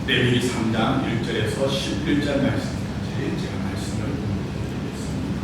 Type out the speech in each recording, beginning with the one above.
레위기 3장 1절에서 11절 말씀까지 제가 말씀을 드리겠습니다.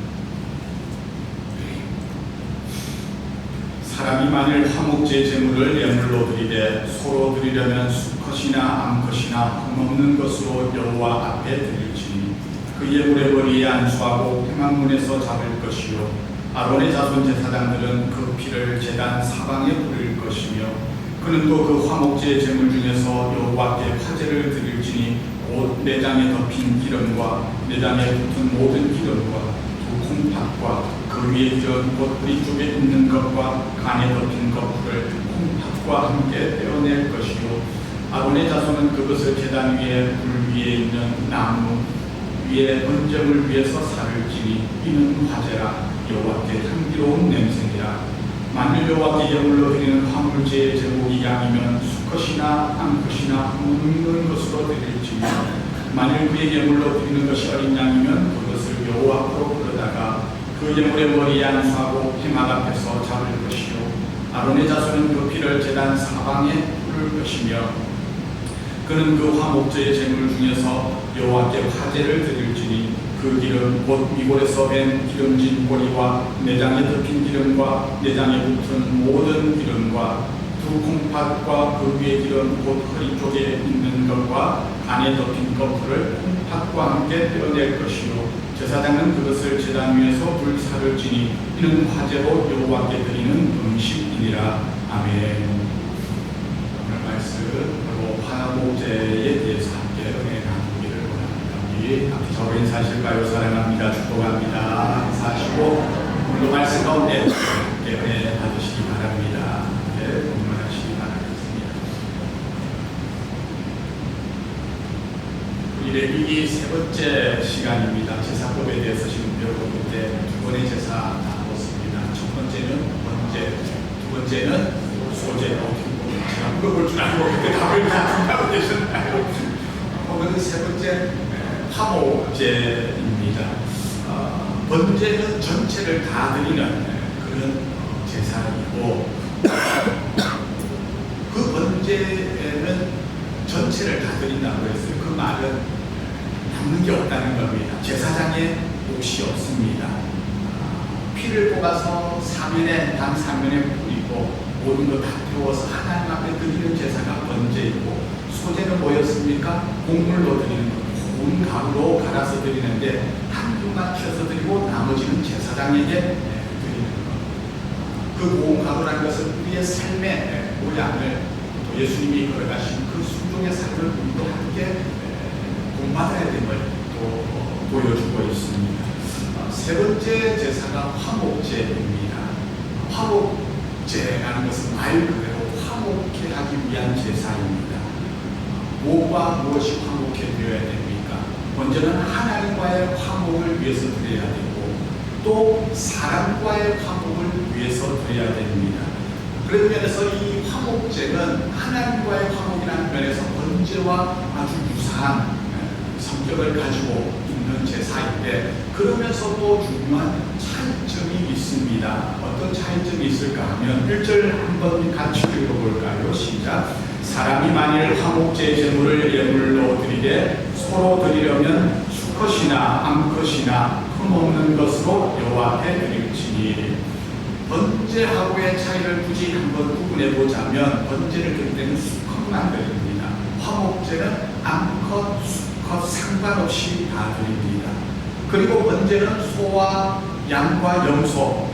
사람이 만일 화목제 제물을 예물로 드리되 서로 드리려면 수컷이나 암컷이나 흠없는 것으로 여호와 앞에 드릴지니 그 예물의 머리에 안수하고 회막문에서 잡을 것이요 아론의 자손 제사장들은 그 피를 제단 사방에 뿌릴 것이며 그는 또 그 화목제 제물 중에서 여호와께 화제를 드릴지니 곧 내장에 덮인 기름과 내장에 붙은 모든 기름과 두 콩팥과 그 위에 기름 곧 허리 쪽에 있는 것과 간에 덮인 것을 콩팥과 함께 떼어낼 것이요 아론의 자손은 그것을 제단 위에 불 위에 있는 나무 위에 번제물 위에서 살을지니 이는 화제라 여호와께 향기로운 냄새니라. 만일 여호와께 예물로 드리는 화물제의 제목이 양이면 수컷이나 암컷이나 흠없는 것으로 드릴지며 만일 그의 예물로 드리는 것이 어린 양이면 그것을 여호와 앞으로 끌어다가 그 예물의 머리에 안수하고 회막 앞에서 잡을 것이요 아론의 자손은 그 피를 제단 사방에 뿌릴 것이며 그는 그 화목제의 제물 중에서 여호와께 화제를 드릴지니 그 기름 곧 이골에서 밴 기름진 꼬리와 내장에 덮인 기름과 내장에 붙은 모든 기름과 두 콩팥과 그 위에 기름 곧 허리 쪽에 있는 것과 간에 덮인 것을 콩팥과 함께 떼어낼 것이요 제사장은 그것을 제단 위에서 불사를지니 이는 화제로 여호와께 드리는 음식이니라. 아멘. 오늘 말씀 화목제에 대해서 함께 은혜 나누기를 원합니다. 우리 앞에 저로 인사하실까요? 사랑합니다. 축복합니다. 인사하시고 오늘도 말씀 가운데 함께 은혜 받으시기 바랍니다. 함께 공부하시기 바라겠습니다. 우리 레위기 세 번째 시간입니다. 제사법에 대해서 지금 배우고 있는데 두 번의 제사 나눴습니다. 첫 번째는 번제, 두 번째는 소제. 제가 물어볼 줄 알고 그때 답을 다 준다고 계셨나요? 오늘은 세 번째 화목제입니다. 번제는 전체를 다 드리는 그런 제사이고 그 번제에는 전체를 다 드린다고 했어요. 그 말은 남는 게 없다는 겁니다. 제사장의 몫이 없습니다. 피를 뽑아서 단 3면에 뿌리고 모든 걸 다 태워서 하나님 앞에 드리는 제사가 번제이고 소제는 뭐였습니까? 곡물로 드리는 것, 고운 가루로 갈아서 드리는데 한쪽만 켜서 드리고 나머지는 제사장에게 드리는 것. 그 고운 가루라는 것은 우리의 삶의 모양을 또 예수님이 걸어가신 그 순종의 삶을 우리도 함께 본받아야 됨을 또 보여주고 있습니다. 세 번째 제사가 화목제입니다. 화목제라는 것은 말 그대로 화목케 하기 위한 제사입니다. 무엇과 무엇이 화목해 되어야 됩니까? 먼저는 하나님과의 화목을 위해서 드려야 되고 또 사람과의 화목을 위해서 드려야 됩니다. 그런 면에서 이 화목제는 하나님과의 화목이라는 면에서 번제와 아주 유사한 성격을 가지고 있는 제사인데 그러면서도 중요한 차이점이 있습니다. 어떤 차이점이 있을까 하면 1절 한번 같이 읽어볼까요? 시작. 사람이 만일 화목제 제물을 예물로 드리되 서로 드리려면 수컷이나 암컷이나 흠없는 것으로 여호와 앞에 드릴지니 번제하고의 차이를 굳이 한번 구분해 보자면 번제를 드릴 때는 수컷만 드립니다. 화목제는 암컷, 수컷 상관없이 다 드립니다. 그리고 번제는 소와 양과 염소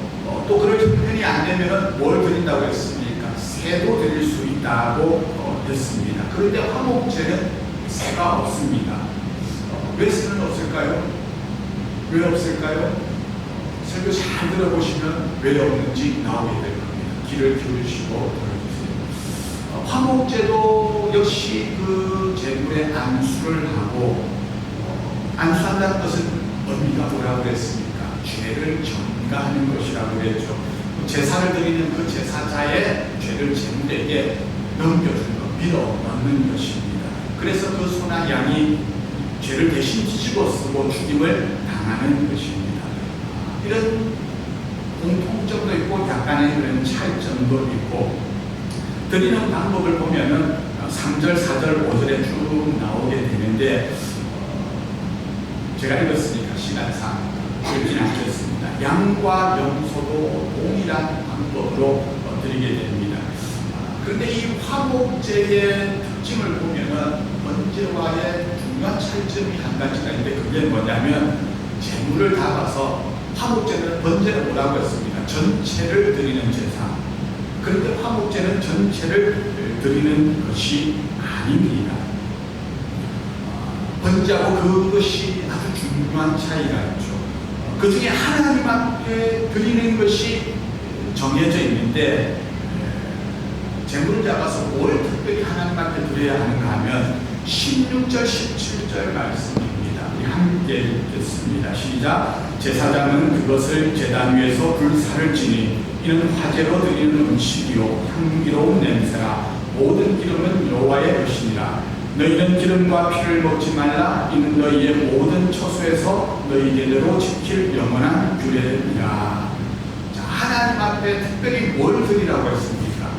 또 그럴 형편이 안 되면 뭘 드린다고 했습니까? 새도 드릴 수 있다고 했습니다. 그런데 화목제는 새가 없습니다. 왜 새는 없을까요? 왜 없을까요? 설교 잘 들어보시면 왜 없는지 나오게 될 겁니다. 귀를 기울이시고 들어주세요. 화목제도 역시 그 제물에 안수를 하고 안수한다는 것은 의미가 뭐라고 했습니까? 죄를 전가하는 것이라고 했죠. 제사를 드리는 그 제사자의 죄를 제물에게 넘겨주는 것, 밀어 넣는 것입니다. 그래서 그 소나 양이 죄를 대신 지고 쓰고 죽임을 당하는 것입니다. 이런 공통점도 있고 약간의 그런 차이점도 있고 드리는 방법을 보면은 3절, 4절, 5절에 쭉 나오게 되는데 제가 읽었으니까 시간상 읽진 않겠습니다. 양과 염소도 동일한 방법으로 드리게 됩니다. 그런데 이 화목제의 특징을 보면은 번제와의 중요한 차이점이 한 가지가 있는데 그게 뭐냐면 제물을 담아서 화목제는 번제는 뭐라고 했습니다. 전체를 드리는 제사. 그런데 화목제는 전체를 드리는 것이 아닙니다. 번제하고 그것이 아주 중요한 차이가 있죠. 그 중에 하나님 앞에 드리는 것이 정해져 있는데 제물을 잡아서 뭘 특별히 하나님 앞에 드려야 하는가 하면 16절, 17절 말씀입니다. 우리 함께 읽겠습니다. 시작. 제사장은 그것을 제단 위에서 불사를 지니 이는 화제로 드리는 음식이요 향기로운 냄새라. 모든 기름은 여호와의 것이니라. 너희는 기름과 피를 먹지 말라. 이는 너희의 모든 처소에서 너희에게로 지킬 영원한 규례니라. 자, 하나님 앞에 특별히 뭘 드리라고 했습니까?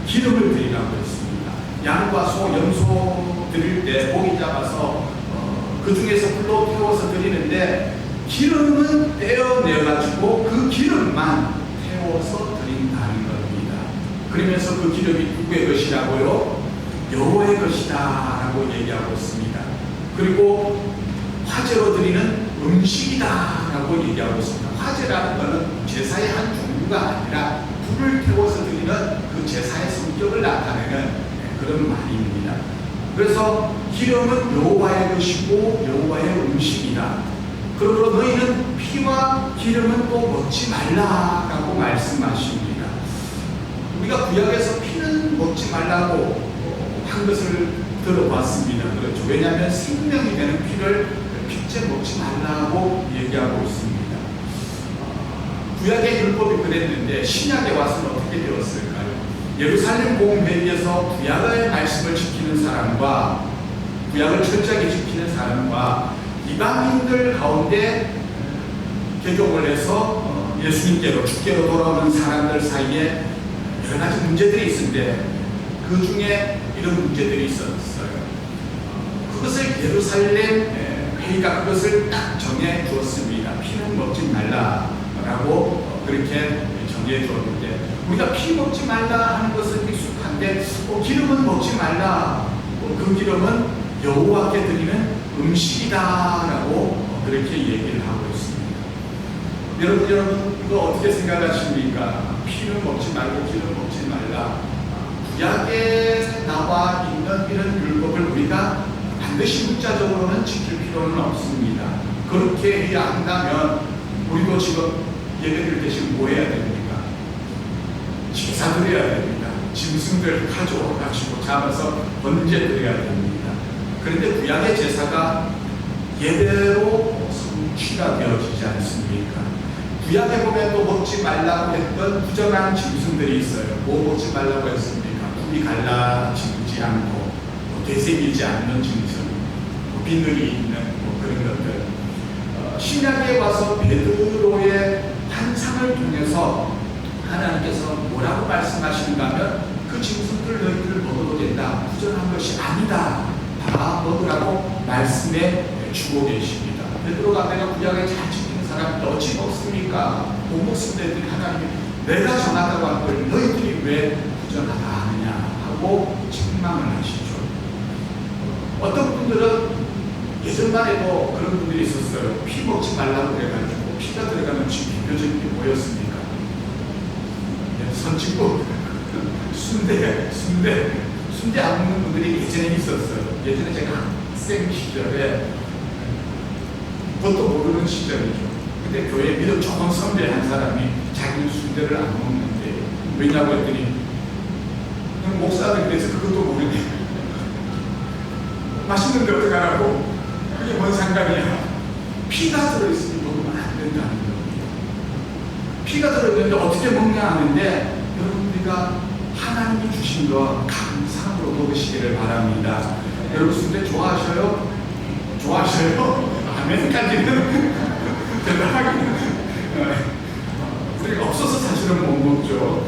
기름을 드리라고 했습니다. 양과 소, 염소 드릴 때 고기 잡아서 그 중에서 불로 태워서 드리는데 기름은 떼어내가지고 그 기름만 태워서 드린다는 겁니다. 그러면서 그 기름이 누구의 것이라고요? 여호와의 것이다 라고 얘기하고 있습니다. 그리고 화제로 드리는 음식이다 라고 얘기하고 있습니다. 화제라는 것은 제사의 한 종류가 아니라 불을 태워서 드리는 그 제사의 성격을 나타내는 그런 말입니다. 그래서 기름은 여호와의 것이고 여호와의 음식이다. 그러므로 너희는 피와 기름은 또 먹지 말라라고 말씀하십니다. 우리가 구약에서 피는 먹지 말라고 한 것을 들어봤습니다. 그렇죠. 왜냐하면 생명이 되는 피를 핏째 먹지 말라고 얘기하고 있습니다. 구약의 율법이 그랬는데 신약에 와서는 어떻게 되었을까요? 예루살렘 공회의에서 구약의 말씀을 지키는 사람과 구약을 철저하게 지키는 사람과 이방인들 가운데 개종을 해서 예수님께로 주께로 돌아오는 사람들 사이에 여러 가지 문제들이 있는데 그 중에 이런 문제들이 있었어요. 그것을 예루살렘 회의가 그것을 딱 정해 주었습니다. 피는 먹지 말라라고 그렇게 정해 주었는데 우리가 피 먹지 말라 하는 것은 익숙한데 기름은 먹지 말라. 그 기름은 여호와께 드리는 음식이다라고 그렇게 얘기를 하고 있습니다. 여러분 이거 어떻게 생각하십니까? 피는 먹지 말고 기름 먹지 말라. 구약에 나와 있는 이런 율법을 우리가 반드시 문자적으로는 지킬 필요는 없습니다. 그렇게 해야 한다면 우리도 지금 예배드릴 때 지금 뭐 해야 됩니까? 제사 드려야 됩니다. 짐승들 가져와가지고 잡아서 번제 드려야 됩니다. 그런데 구약의 제사가 예배로 성취가 되어지지 않습니까? 구약에 보면 또 먹지 말라고 했던 부정한 짐승들이 있어요. 뭐 먹지 말라고 했습니까? 굽이 갈라지지 않고 되새기지 않는 짐승, 비늘이 있는 그런 것들. 신약에 와서 베드로의 환상을 통해서 하나님께서 뭐라고 말씀하시는가 하면 그 짐승들 너희들 먹어도 된다. 부정한 것이 아니다. 다 먹으라고 말씀해 주고 계십니다. 베드로가 내가 구약에 잘 지키는 사람인데 어찌 먹습니까? 못 먹습니다. 하나님이 내가 정하다고 한 걸 너희들이 왜 부정하다 하느냐 하고 책망을 하시죠. 어떤 분들은 예전만 해도 그런 분들이 있었어요. 피 먹지 말라고 그래가지고 피가 들어가는 음식 대표적인 게 뭐였습니까? 선짓국, 순대 안 먹는 분들이 예전에 있었어요. 예전에 제가 학생 시절에 그것도 모르는 시절이죠. 근데 교회 믿음 조금 선배한 사람이 자기는 순대를 안 먹는데 왜냐고 했더니 목사들 그래서 그것도 모르네. 맛있는데 어떡하라고? 그게 뭔 상관이야? 피가 들어있으니 먹으면 안 된다는 겁니다. 피가 들어있는데 어떻게 먹냐 하는데 여러분 우리가 하나님이 주신 거 감사함으로 먹으시기를 바랍니다. 여러분 순대 좋아하셔요? 좋아하셔요? 아멘까지는 대단하기는 우리가 없어서 사실은 못 먹죠.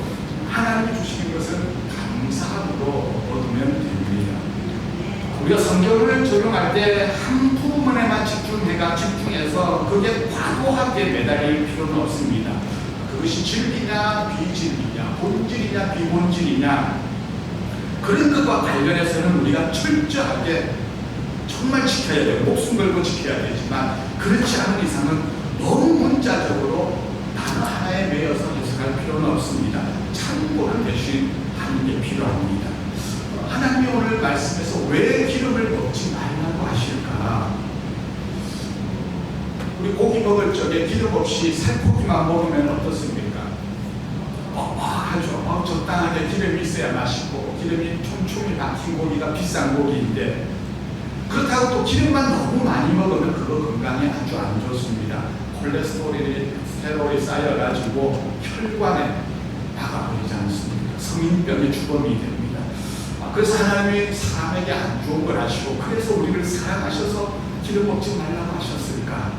하나님이 주시는 것은 감사함으로 얻으면 됩니다. 우리가 성경을 적용할 때 한 부분에만 집중해서 그게 과도하게 매달릴 필요는 없습니다. 그것이 진리냐 비진리냐, 본질이냐 비본질이냐, 그런 것과 관련해서는 우리가 철저하게 정말 지켜야 돼요. 목숨 걸고 지켜야 되지만, 그렇지 않은 이상은 너무 문자적으로 단어 하나에 매여서 해석할 필요는 없습니다. 참고를 대신 하는 게 필요합니다. 하나님이 오늘 말씀에서 왜 기름을 먹지 말라고 하실까? 우리 고기 먹을 적에 기름 없이 살코기만 먹으면 어떻습니까? 하죠. 적당하게 기름이 있어야 맛있고, 기름이 촘촘히 박힌 고기가 비싼 고기인데, 그렇다고 또 기름만 너무 많이 먹으면 그거 건강에 아주 안 좋습니다. 콜레스테롤이 쌓여가지고 혈관에 나가버리지 않습니까? 성인병의 주범이 됩니다. 그래서 하나님이 사람에게 안 좋은 걸 하시고, 그래서 우리를 사랑하셔서 기름 먹지 말라고 하셨을까?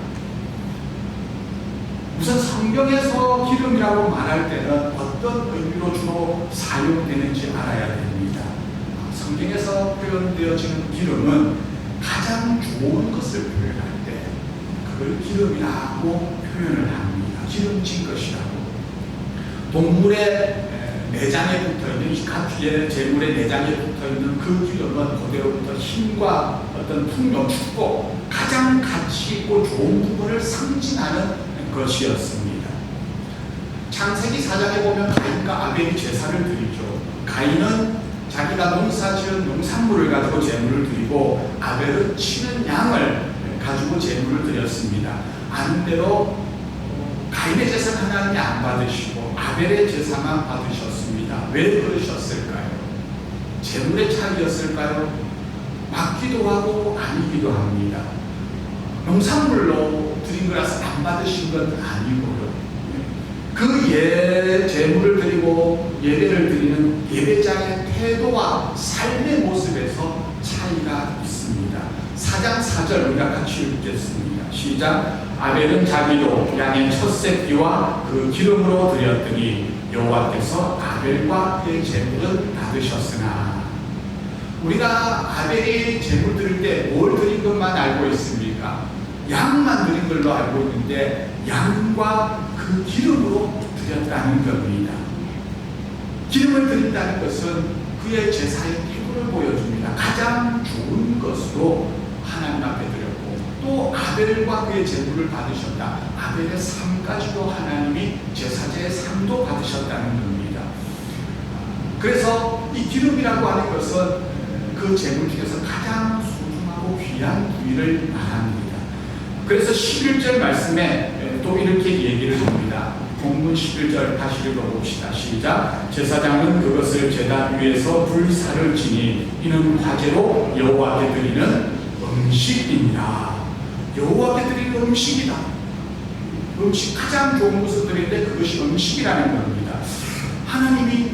우선 성경에서 기름이라고 말할 때는 어떤 의미로 주로 사용되는지 알아야 됩니다. 성경에서 표현되어지는 기름은 가장 좋은 것을 표현할 때 그걸 기름이라고 표현을 합니다. 기름진 것이라고. 동물의 내장에 붙어있는, 이 가피의 제물의 내장에 붙어있는 그 기름은 그대로부터 힘과 어떤 풍요, 축복, 가장 가치 있고 좋은 부분을 상징하는 것이었습니다. 창세기 4장에 보면 가인과 아벨이 제사를 드리죠. 가인은 자기가 농사지은 농산물을 가지고 제물을 드리고, 아벨은 치는 양을 가지고 제물을 드렸습니다. 아는 대로 가인의 제사는 하나님이 안 받으시고 아벨의 제사만 받으셨습니다. 왜 그러셨을까요? 제물의 차이였을까요? 맞기도 하고 아니기도 합니다. 농산물로 드린 거라서 안 받으신 건 아니고요. 그 제물을 드리고 예배를 드리는 예배자의 태도와 삶의 모습에서 차이가 있습니다. 4장 4절 우리가 같이 읽겠습니다. 시작. 아벨은 자기도 양의 첫 새끼와 그 기름으로 드렸더니 여호와께서 아벨과 그의 제물은 받으셨으나. 우리가 아벨이 제물 드릴 때 뭘 드린 것만 알고 있습니까? 양만 드린 걸로 알고 있는데, 양과 그 기름으로 드렸다는 겁니다. 기름을 드린다는 것은 그의 제사의 태도를 보여줍니다. 가장 좋은 것으로 하나님 앞에 드렸고, 또 아벨과 그의 제물을 받으셨다. 아벨의 삶까지도 하나님이 제사제의 삶도 받으셨다는 겁니다. 그래서 이 기름이라고 하는 것은 그 제물 중에서 가장 소중하고 귀한 부위를 말합니다. 그래서 11절 말씀에 또 이렇게 얘기를 합니다. 본문 11절 다시 읽어봅시다. 시작. 제사장은 그것을 제단 위에서 불사를 지니 이는 화제로 여호와께 드리는 음식입니다. 여호와께 드리는 음식이다. 음식, 가장 좋은 것을 드리는데 그것이 음식이라는 겁니다. 하나님이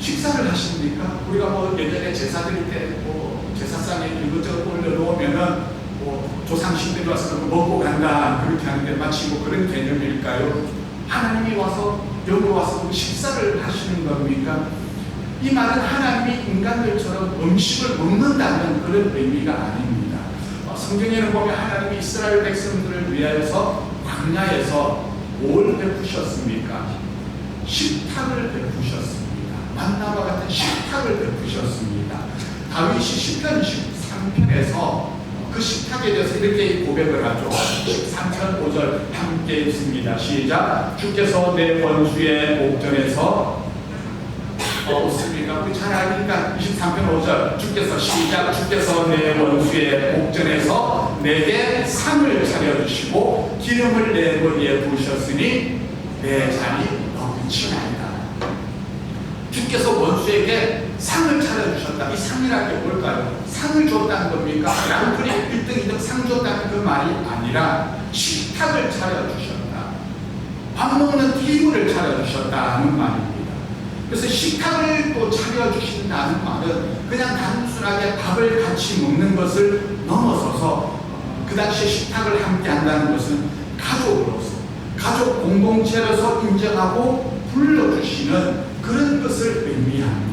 식사를 하십니까? 우리가 뭐 예전에 제사 드릴 때 제사상에 이것저것 올려놓으면은 조상신들이 와서 먹고 간다 그렇게 하는데 마치 그런 개념일까요? 하나님이 와서 여기 와서 식사를 하시는 겁니까? 이 말은 하나님이 인간들처럼 음식을 먹는다는 그런 의미가 아닙니다. 성경에는 보면 하나님이 이스라엘 백성들을 위하여서 광야에서 뭘 베푸셨습니까? 식탁을 베푸셨습니다. 만나와 같은 식탁을 베푸셨습니다. 다윗이 시편 13편에서 그 식탁에 대해서 이렇게 고백을 하죠. 13편 5절 함께 읽습니다. 시작. 주께서 내 원수의 목전에서 없습니까? 우리 잘 아니까 23편 5절 주께서 시작. 주께서 내 원수의 목전에서 내게 상을 차려주시고 기름을 내 머리에 부으셨으니 내 잔이 넘치나이다. 주께서 원수에게 상을 차려주셨다. 이 상이라는 게 뭘까요? 상을 줬다는 겁니까? 양풀이 1등, 2등 상 줬다는 그 말이 아니라 식탁을 차려주셨다. 밥 먹는 테이블을 차려주셨다는 말입니다. 그래서 식탁을 또 차려주신다는 말은 그냥 단순하게 밥을 같이 먹는 것을 넘어서서 그 당시에 식탁을 함께 한다는 것은 가족으로서, 가족 공동체로서 인정하고 불러주시는 그런 것을 의미합니다.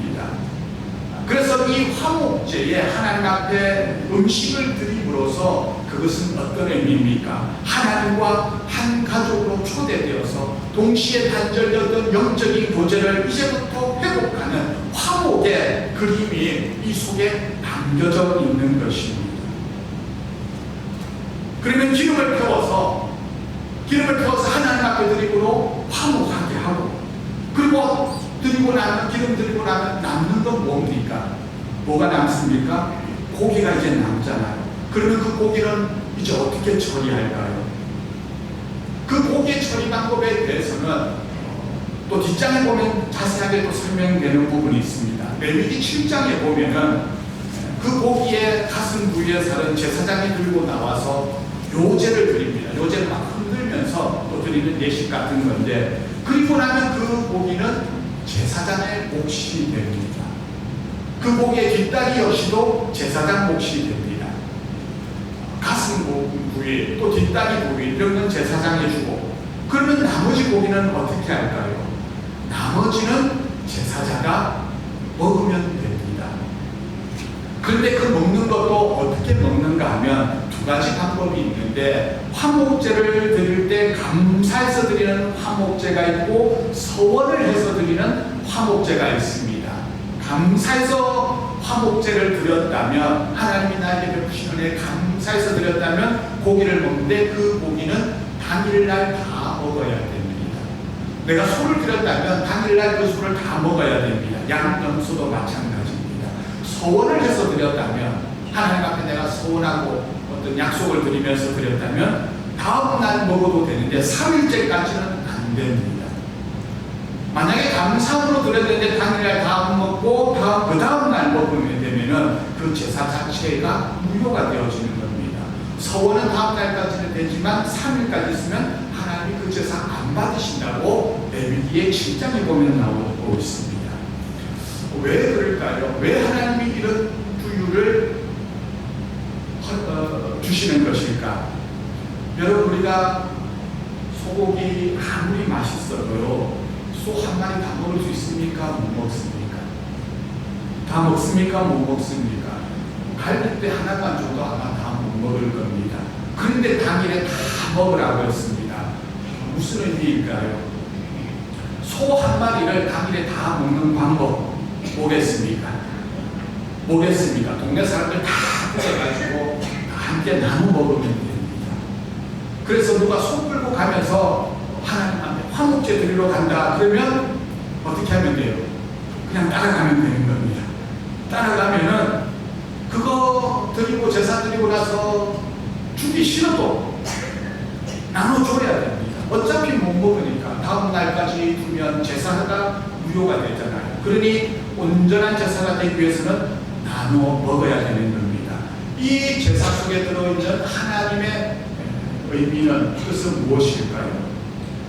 그래서 이 화목제에 하나님 앞에 음식을 드림으로써 그것은 어떤 의미입니까? 하나님과 한 가족으로 초대되어서 동시에 단절되었던 영적인 교제를 이제부터 회복하는 화목의 그림이 이 속에 담겨져 있는 것입니다. 그러면 기름을 태워서 하나님 앞에 드리므로 화목하게 하고, 그리고 기름 드리고 나면 남는 건 뭡니까? 뭐가 남습니까? 고기가 이제 남잖아요. 그러면 그 고기는 이제 어떻게 처리할까요? 그 고기의 처리 방법에 대해서는 또 뒷장에 보면 자세하게 또 설명되는 부분이 있습니다. 레위기 7장에 보면은 그 고기의 가슴 부위에 살은 제사장이 들고 나와서 요제를 드립니다. 요제를 막 흔들면서 또 드리는 예식 같은 건데, 그리고 나면 그 고기는 제사장의 몫이 됩니다. 그 고기의 뒷다리 역시도 제사장 몫이 됩니다. 가슴 부위, 또 뒷다리 부위 이런 건 제사장이 주고, 그러면 나머지 고기는 어떻게 할까요? 나머지는 제사자가 먹으면 됩니다. 그런데 그 먹는 것도 어떻게 먹는가 하면 두 가지 방법이 있는데, 화목제를 드릴 때 감사해서 드리는 화목제가 있고 서원을 해서 드리는 화목제가 있습니다. 감사해서 화목제를 드렸다면, 하나님이 나에게 베푸신 은혜에 감사해서 드렸다면 고기를 먹는데 그 고기는 당일날 다 먹어야 됩니다. 내가 소를 드렸다면 당일날 그 소를 다 먹어야 됩니다. 양념소도 마찬가지입니다. 서원을 해서 드렸다면, 하나님 앞에 내가 서원하고 어떤 약속을 드리면서 드렸다면 다음날 먹어도 되는데 3일째까지는 안 됩니다. 만약에 감사함으로 드렸는데 당일날 다 먹고 그 다음날 먹으면 되면은 그 제사 자체가 무효가 되어지는 겁니다. 서원은 다음 날까지는 되지만 3일까지 있으면 하나님이 그 제사 안 받으신다고 레위기의 7장에 보면 나오고 있습니다. 왜 그럴까요? 왜 하나님이 이런 부유를 주시는 것일까? 여러분, 우리가 소고기 아무리 맛있어도요, 소 한 마리 다 먹을 수 있습니까? 못 먹습니까? 다 먹습니까? 못 먹습니까? 갈비뼈 하나만 줘도 아마 다 못 먹을 겁니다. 그런데 당일에 다 먹으라고 했습니다. 무슨 의미일까요? 소 한 마리를 당일에 다 먹는 방법 뭐겠습니까? 동네 사람들 다 모여가지고 함께 나눠 먹으면 됩니다. 그래서 누가 소 끌고 가면서 하나님 앞에 화목제 드리러 간다 그러면 어떻게 하면 돼요? 그냥 따라가면 되는 겁니다. 따라가면은 그거 드리고 제사 드리고 나서 주기 싫어도 나눠줘야 됩니다. 어차피 못 먹으니까 다음 날까지 두면 제사가 무효가 되잖아요. 그러니 온전한 제사가 되기 위해서는 나눠 먹어야 되는 겁니다. 이 제사 속에 들어있는 하나님의 의미는, 뜻은 무엇일까요?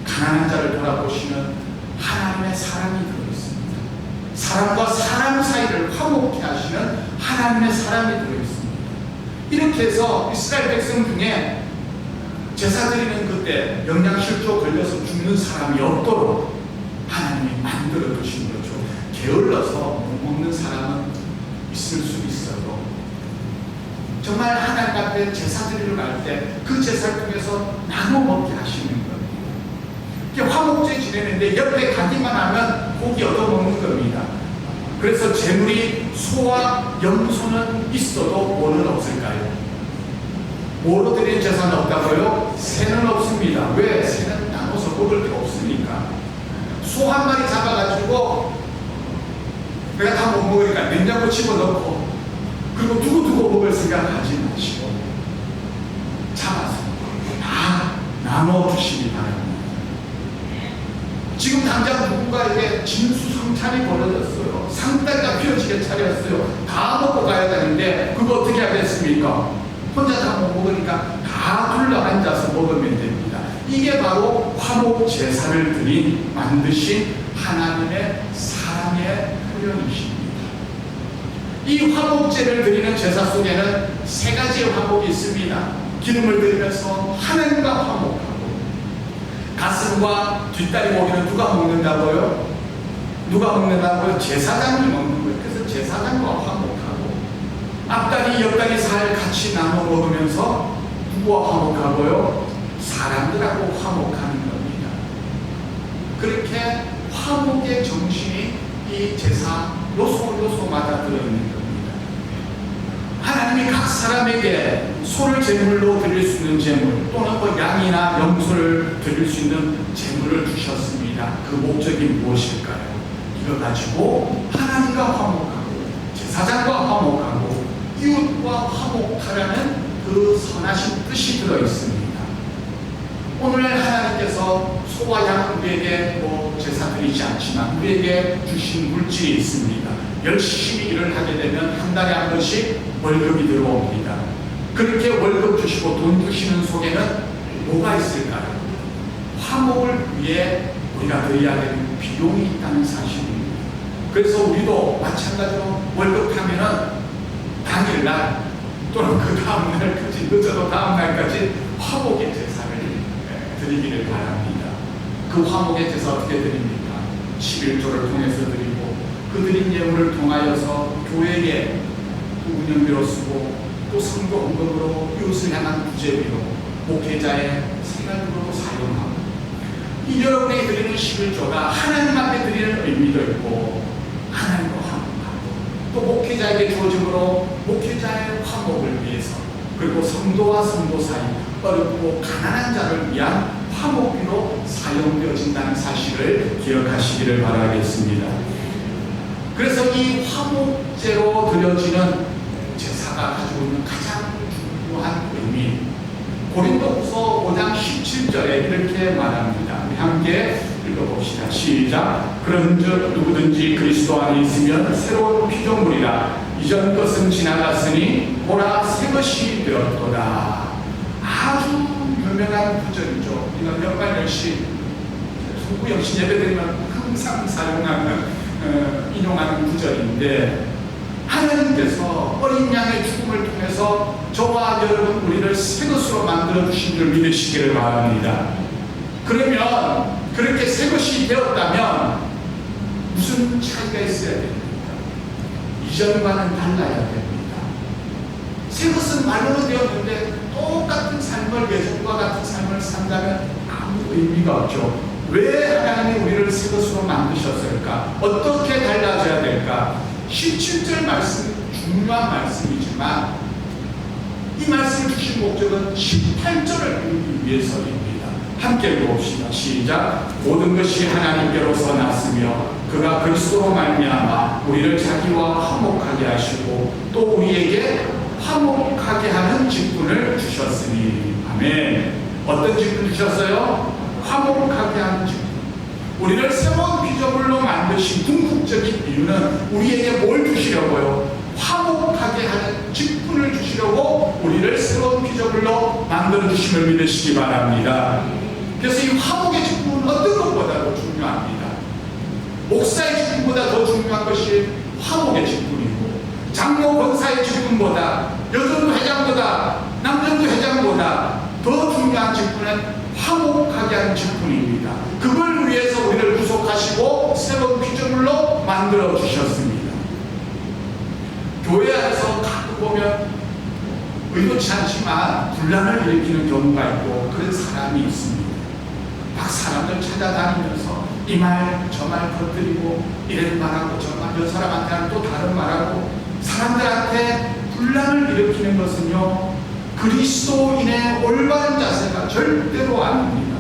가난한 자를 돌아보시는 하나님의 사랑이 들어있습니다. 사람과 사람 사이를 화목케 하시는 하나님의 사랑이 들어있습니다. 이렇게 해서 이스라엘 백성 중에 제사 드리는 그때 영양실조 걸려서 죽는 사람이 없도록 하나님이 만들어 두신 거죠. 게을러서 못 먹는 사람은 있을 수 있어도 정말 하나님 앞에 제사 드리러 갈 때 그 제사를 통해서 나눠 먹게 하시는 겁니다. 화목제 지내는데 옆에 가기만 하면 고기 얻어먹는 겁니다. 그래서 재물이 소와 염소는 있어도 뭐는 없을까요? 뭐로 드리는 제사는 없다고요? 새는 없습니다. 왜? 새는 나눠서 먹을 게 없으니까. 소 한 마리 잡아가지고 내가 다 못 먹으니까 냉장고 집어넣고 그리고 두고 먹을 생각 하지 마시고 잡아서 다 나눠주시기 바랍니다. 지금 당장 누군가에게 진수성찬이 벌어졌어요. 상다리가 휘어지게 차렸어요. 다 먹고 가야 되는데 그거 어떻게 하겠습니까? 혼자 다 못 먹으니까 다 둘러앉아서 먹으면 됩니다. 이게 바로 화목 제사를 만드신 하나님의 사랑의 표현이십니다. 이 화목제를 드리는 제사 속에는 세 가지의 화목이 있습니다. 기름을 드리면서 하나님과 화목하고, 가슴과 뒷다리 고기는 누가 먹는다고요? 제사장이 먹는 거예요. 그래서 제사장과 화목하고 앞다리 옆다리 살 같이 나눠 먹으면서 누구와 화목하고요? 사람들하고 화목하는 겁니다. 그렇게 화목의 정신이 이 제사 요소마다 들어있는 겁니다. 하나님이 각 사람에게 소를 제물로 드릴 수 있는 제물 또는 양이나 염소를 드릴 수 있는 제물을 주셨습니다. 그 목적이 무엇일까요? 이거 가지고 하나님과 화목하고 제사장과 화목하고 이웃과 화목하라는 그 선하신 뜻이 들어있습니다. 오늘 하나님께서 소와 양은 우리에게 제사 드리지 않지만 우리에게 주신 물질이 있습니다. 열심히 일을 하게 되면 한 달에 한 번씩 월급이 들어옵니다. 그렇게 월급 주시고 돈 주시는 속에는 뭐가 있을까요? 화목을 위해 우리가 드려야 되는 비용이 있다는 사실입니다. 그래서 우리도 마찬가지로 월급 타면은 당일날 또는 그 다음날까지 늦어도 다음날까지 화목의 제사를 드리기를 바랍니다. 그 화목의 제사 어떻게 드립니까? 11조를 통해서 드리고 그 드린 예물을 통하여서 교회에 운영비로 쓰고 또 성도 헌금으로 이웃을 향한 구제비로 목회자의 생활비로도 사용하고 이 여러분이 드리는 11조가 하나님 앞에 드리는 의미도 있고 하나님과 화목하고 또 목회자에게 주어짐으로 목회자의 화목을 위해서 그리고 성도와 성도 사이 어렵고 가난한 자를 위한 화목비로 사용되어진다는 사실을 기억하시기를 바라겠습니다. 그래서 이 화목제로 드려지는 제사가 가지고 있는 가장 중요한 의미 고린도후서 5장 17절에 이렇게 말합니다. 우리 함께 읽어봅시다. 시작. 그런즉 누구든지 그리스도 안에 있으면 새로운 피조물이라 이전 것은 지나갔으니 보라 새 것이 되었도다. 아주 유명한 구절이죠. 이건 연말연시 소구영신 예배드리면 항상 사용하는 인용하는 구절인데 하나님께서 어린 양의 죽음을 통해서 저와 여러분 우리를 새 것으로 만들어 주신 줄 믿으시기를 바랍니다. 그러면 그렇게 새 것이 되었다면 무슨 차이가 있어야 됩니까? 이전과는 달라야 됩니다. 새 것은 말로는 되었는데 똑같은 삶을 예전과 같은 삶을 산다면 아무 의미가 없죠. 왜 하나님이 우리를 새 것으로 만드셨을까? 어떻게 달라져야 될까? 17절 말씀 중요한 말씀이지만 이 말씀을 주신 목적은 18절을 이루기 위해서입니다. 함께 읽어봅시다. 시작. 모든 것이 하나님께로서 났으며 그가 그리스도로 말미암아 우리를 자기와 화목하게 하시고 또 우리에게 화목하게 하는 직분을 주셨으니. 아멘. 어떤 직분 주셨어요? 화목하게 하는 직분. 우리를 새로운 피조물로 만드신 궁극적인 이유는 우리에게 뭘 주시려고요? 화목하게 하는 직분을 주시려고 우리를 새로운 피조물로 만들어 주심을 믿으시기 바랍니다. 그래서 이 화목의 직분은 어떤 것보다도 중요합니다. 목사의 직분보다 더 중요한 것이 화목의 직분이고 장로 권사의 직분보다 여전도 회장보다 남전도 회장보다 더 중요한 직분은 화목하게 하는 직분입니다. 그걸 위해서 우리를 구속하시고 새로운 피조물로 만들어 주셨습니다. 교회 안에서 가끔 보면 의도치 않지만 분란을 일으키는 경우가 있고 그런 사람이 있습니다. 막 사람들 찾아다니면서 이 말 저 말 퍼뜨리고 이런 말하고 저 사람한테는 또 다른 말하고 사람들한테 분란을 일으키는 것은요 그리스도인의 올바른 자세가 절대로 아닙니다.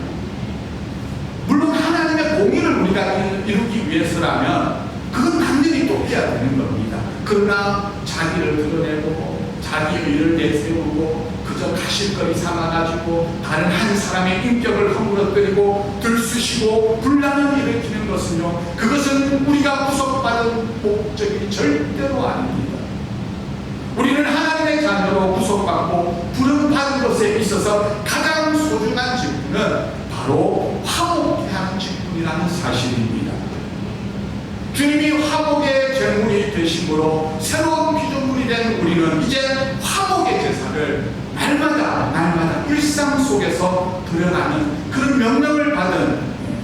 물론 하나님의 공의를 우리가 이루기 위해서라면 그건 당연히 또 해야 되는 겁니다. 그러나 자기를 드러내고 자기 의를 내세우고 그저 가실거리 삼아가지고 다른 한 사람의 인격을 허물어뜨리고 들쑤시고 분란을 일으키는 것은요 그것은 우리가 구속받은 목적이 절대로 아닙니다. 우리는 하나님의 자녀로 구속받고 부름받은 것에 있어서 가장 소중한 직분은 바로 화목케 하는 직분이라는 사실입니다. 주님이 화목의 제물이 되심으로 새로운 피조물이 된 우리는 이제 화목의 제사를 날마다 일상 속에서 드러나는 그런 명령을 받은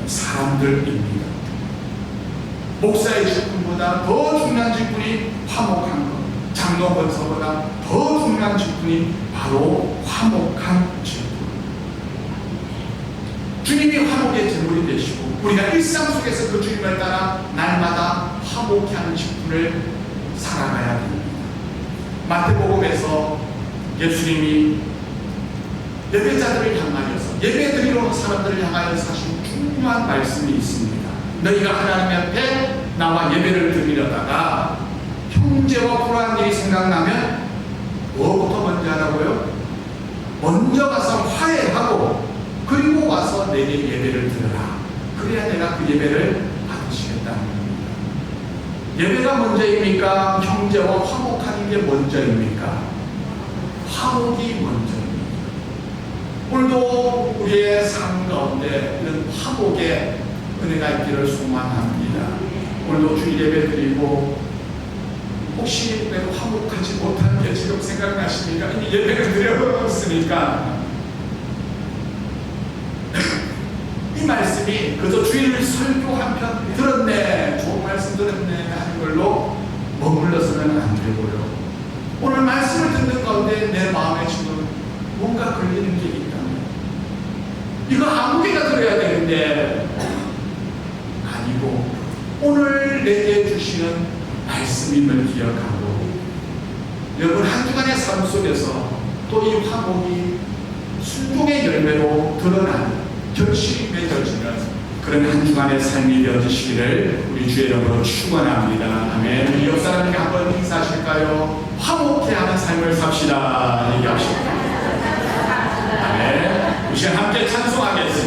사람들입니다. 목사의 직분보다 더 중요한 직분이 화목한 것. 장로 권서보다 더 중요한 직분이 바로 화목한 직분. 주님이 화목의 제물이 되시고 우리가 일상 속에서 그 주님을 따라 날마다 화목해 하는 직분을 살아가야 됩니다. 마태복음에서 예수님이 예배자들을 향하여서 예배드리러 온 사람들을 향하여서 하신 중요한 말씀이 있습니다. 너희가 하나님 앞에 나와 예배를 드리려다가 형제와 불화한 일이 생각나면 뭐부터 먼저 하라고요? 먼저 가서 화해하고 그리고 와서 내게 예배를 드려라. 그래야 내가 그 예배를 받으시겠다는 겁니다. 예배가 먼저입니까? 형제와 화목하는 게 먼저입니까? 화목이 먼저입니다. 오늘도 우리의 삶 가운데 이런 화목의 은혜가 있기를 소망합니다. 오늘도 주일 예배 드리고 혹시 내가 화목하지 못한 게 지금 생각나십니까? 이미 예배를 드렸으니까 이 말씀이 그저 주일 설교 한 편 들었네, 좋은 말씀 들었네 하는 걸로 머물러서는 안 되고요. 오늘 말씀을 듣는 가운데 내 마음에 지금 뭔가 걸리는 게 있다면 이거 아무 개가 들어야 되는데 아니고 오늘 내게 주시는 말씀임을 기억하고 여러분 한 주간의 삶 속에서 또 이 화목이 순종의 열매로 드러나는 결실이 맺어지는 그런 한 주간의 삶이 되어지시기를 우리 주의 이름으로 축원합니다. 아멘. 우리 옆 사람에게 한번 인사하실까요? 화목해 하는 삶을 삽시다. 얘기합시다. 아멘. 우리 시간 함께 찬송하겠습니다.